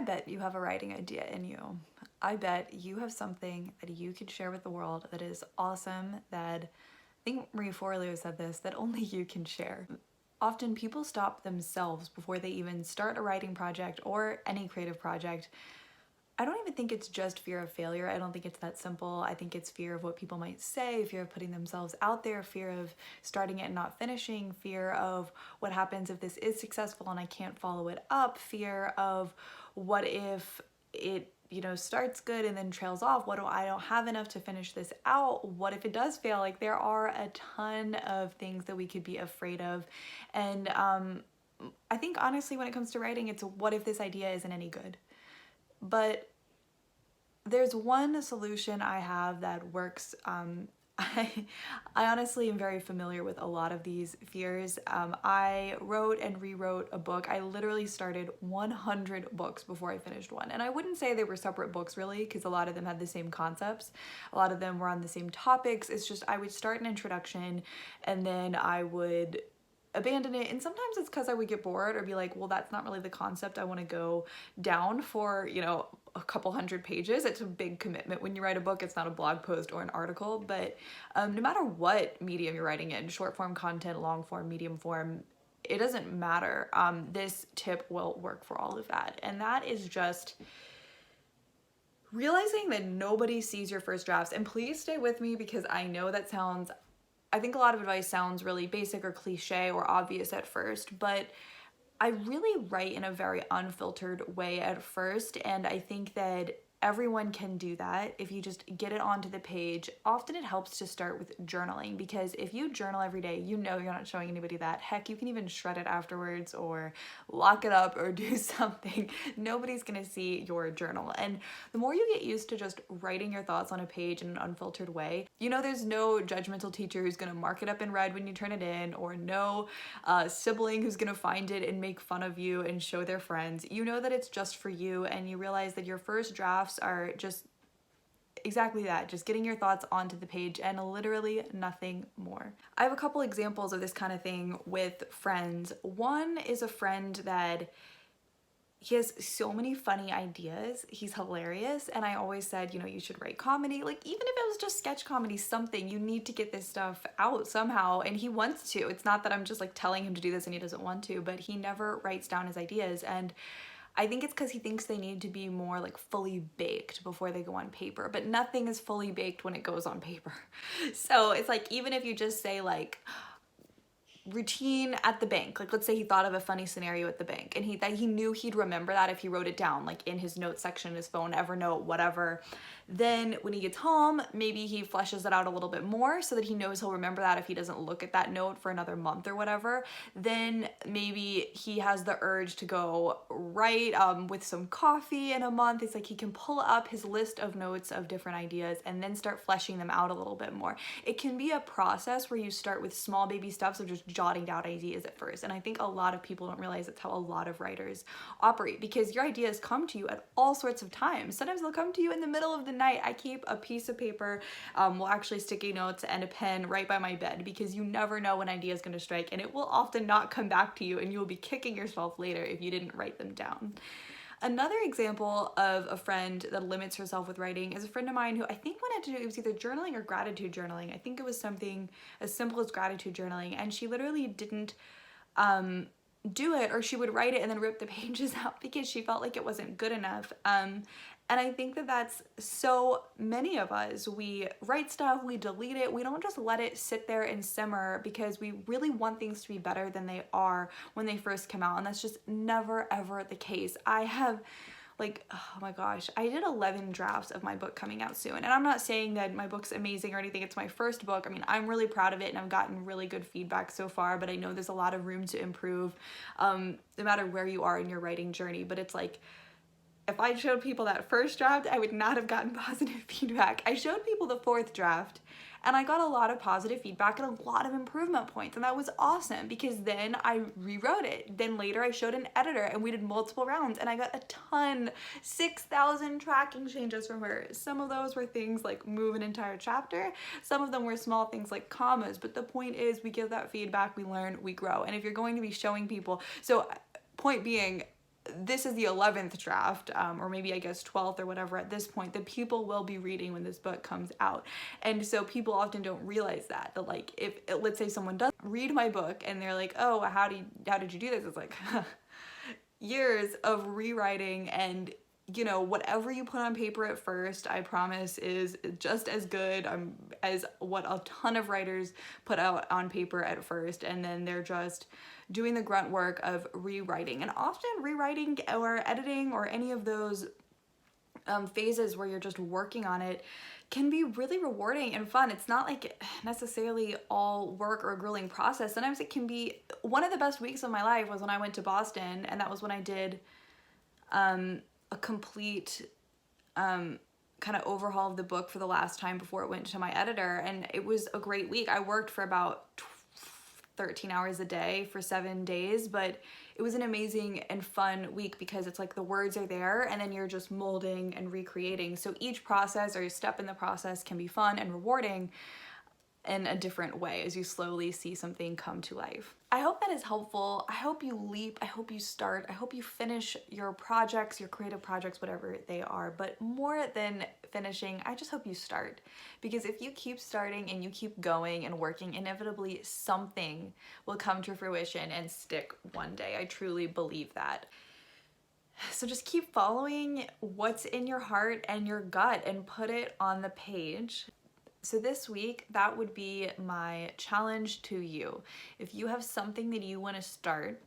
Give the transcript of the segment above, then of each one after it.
bet you have a writing idea in you. I bet you have something that you can share with the world that is awesome, that I think Marie Forleo said this, that only you can share. Often people stop themselves before they even start a writing project or any creative project. I don't even think it's just fear of failure. I don't think it's that simple. I think it's fear of what people might say, fear of putting themselves out there, fear of starting it and not finishing, fear of what happens if this is successful and I can't follow it up, fear of what if it starts good and then trails off. I don't have enough to finish this out. What if it does fail? Like, there are a ton of things that we could be afraid of. And I think honestly, when it comes to writing, it's what if this idea isn't any good? But there's one solution I have that works. I honestly am very familiar with a lot of these fears. I wrote and rewrote a book. I literally started 100 books before I finished one. And I wouldn't say they were separate books really, because a lot of them had the same concepts. A lot of them were on the same topics. It's just I would start an introduction and then I would abandon it, and sometimes it's because I would get bored or be like, well, that's not really the concept I want to go down for, a couple hundred pages. It's a big commitment when you write a book. It's not a blog post or an article, but no matter what medium you're writing in, short form content, long form, medium form, it doesn't matter. This tip will work for all of that, and that is just realizing that nobody sees your first drafts. And please stay with me, because I know that I think a lot of advice sounds really basic or cliche or obvious at first, but I really write in a very unfiltered way at first, and I think that everyone can do that if you just get it onto the page. Often it helps to start with journaling, because if you journal every day, you're not showing anybody that. Heck, you can even shred it afterwards or lock it up or do something. Nobody's gonna see your journal. And the more you get used to just writing your thoughts on a page in an unfiltered way, there's no judgmental teacher who's gonna mark it up in red when you turn it in, or no sibling who's gonna find it and make fun of you and show their friends. You know that it's just for you, and you realize that your first drafts are just exactly that, just getting your thoughts onto the page and literally nothing more. I have a couple examples of this kind of thing with friends. One is a friend that he has so many funny ideas. He's hilarious. And I always said, you should write comedy. Like, even if it was just sketch comedy, something, you need to get this stuff out somehow. And he wants to. It's not that I'm just like telling him to do this and he doesn't want to, but he never writes down his ideas. And I think it's because he thinks they need to be more like fully baked before they go on paper, but nothing is fully baked when it goes on paper. So it's like, even if you just say like routine at the bank, like let's say he thought of a funny scenario at the bank and he knew he'd remember that if he wrote it down, like in his notes section in his phone, Evernote, whatever. Then when he gets home, maybe he fleshes it out a little bit more so that he knows he'll remember that if he doesn't look at that note for another month or whatever. Then maybe he has the urge to go write with some coffee in a month. It's like he can pull up his list of notes of different ideas and then start fleshing them out a little bit more. It can be a process where you start with small baby steps of just jotting down ideas at first. And I think a lot of people don't realize it's how a lot of writers operate, because your ideas come to you at all sorts of times. Sometimes they'll come to you in the middle of the night. I keep a piece of paper, well, actually sticky notes and a pen right by my bed, because you never know when idea is going to strike, and it will often not come back to you, and you will be kicking yourself later if you didn't write them down. Another example of a friend that limits herself with writing is a friend of mine who I think wanted to do, it was either journaling or gratitude journaling. I think it was something as simple as gratitude journaling, and she literally didn't do it, or she would write it and then rip the pages out because she felt like it wasn't good enough. And I think that that's so many of us. We write stuff, we delete it, we don't just let it sit there and simmer because we really want things to be better than they are when they first come out, and that's just never ever the case. I have like, oh my gosh, I did 11 drafts of my book coming out soon. And I'm not saying that my book's amazing or anything. It's my first book. I mean, I'm really proud of it and I've gotten really good feedback so far, but I know there's a lot of room to improve, no matter where you are in your writing journey. But it's like, if I showed people that first draft, I would not have gotten positive feedback. I showed people the fourth draft and I got a lot of positive feedback and a lot of improvement points. And that was awesome, because then I rewrote it. Then later I showed an editor and we did multiple rounds and I got a ton, 6,000 tracking changes from her. Some of those were things like move an entire chapter. Some of them were small things like commas. But the point is, we give that feedback, we learn, we grow. And if you're going to be showing people, so point being, this is the 11th draft, or maybe I guess 12th or whatever at this point, that people will be reading when this book comes out. And so people often don't realize that like, if let's say someone does read my book and they're like, oh, how did you do this? It's like years of rewriting, and you know, whatever you put on paper at first, I promise is just as good as what a ton of writers put out on paper at first, and then they're just doing the grunt work of rewriting. And often rewriting or editing or any of those phases where you're just working on it can be really rewarding and fun. It's not like necessarily all work or a grueling process. Sometimes it can be. One of the best weeks of my life was when I went to Boston, and that was when I did a complete kind of overhaul of the book for the last time before it went to my editor, and it was a great week. I worked for about 13 hours a day for 7 days, but it was an amazing and fun week because it's like the words are there and then you're just molding and recreating. So each process or step in the process can be fun and rewarding in a different way as you slowly see something come to life. I hope that is helpful. I hope you leap. I hope you start. I hope you finish your projects, your creative projects, whatever they are. But more than finishing, I just hope you start. Because if you keep starting and you keep going and working, inevitably something will come to fruition and stick one day. I truly believe that. So just keep following what's in your heart and your gut and put it on the page. So this week, that would be my challenge to you. If you have something that you want to start,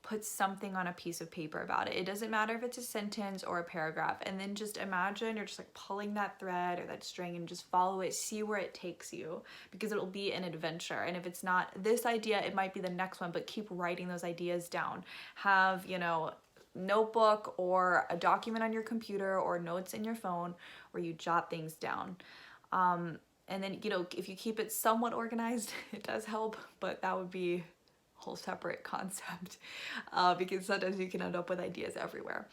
put something on a piece of paper about it. It doesn't matter if it's a sentence or a paragraph. And then just imagine you're just like pulling that thread or that string and just follow it, see where it takes you, because it'll be an adventure. And if it's not this idea, it might be the next one, but keep writing those ideas down. Have, you know, notebook or a document on your computer or notes in your phone where you jot things down. And then, you know, if you keep it somewhat organized, it does help, but that would be a whole separate concept because sometimes you can end up with ideas everywhere.